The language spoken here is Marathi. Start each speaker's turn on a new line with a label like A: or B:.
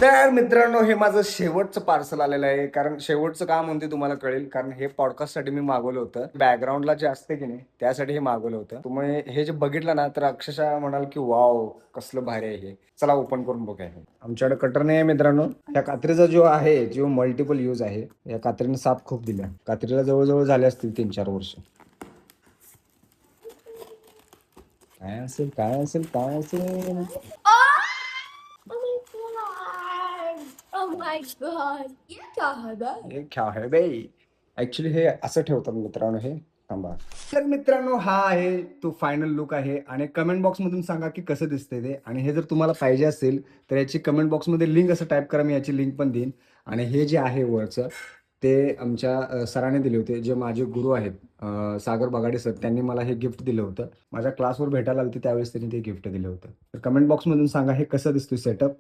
A: तर मित्रांनो, हे माझं शेवटचं पार्सल आलेलं आहे. कारण शेवटचं का म्हणते तुम्हाला कळेल. कारण हे पॉडकास्टसाठी मी मागवलं होतं. बॅकग्राऊंडला जे असते की नाही, त्यासाठी हे मागवलं होतं. तुम्ही हे जे बघितलं ना, तर अक्षरशः म्हणाल की वाव, कसलं भारी आहे हे. चला ओपन करून बघूया हे. आमच्याकडे कटर नाही आहे मित्रांनो. या कात्रीचा जो आहे, जो मल्टिपल यूज आहे, या कात्रीने साप खूप दिल्या. कात्रीला जवळजवळ झाले असतील 3-4 वर्ष. काय असेल, काय असेल, काय असेल?
B: Oh my god. ये क्या है बे?
A: हे क्या है बे? ऍक्च्युली हे असं ठेवतात मित्रांनो हे. थांबा. तर मित्रांनो, हा आहे तो फायनल लुक आहे आणि कमेंट बॉक्स मधून सांगा की कसं दिसतंय ते. आणि हे जर तुम्हाला पाहिजे असेल तर याची कमेंट बॉक्समध्ये लिंक असं टाईप करा, मी याची लिंक पण देईन. आणि हे जे आहे वरचं ते आमच्या सरांनी दिले होते, जे माझे गुरु आहेत, सागर बगाडे सर. त्यांनी मला हे गिफ्ट दिलं होतं. माझ्या क्लासवर भेटायला आले होते त्यावेळेस त्यांनी ते गिफ्ट दिलं होतं. तर कमेंट बॉक्समधून सांगा हे कसं दिसतोय सेटअप.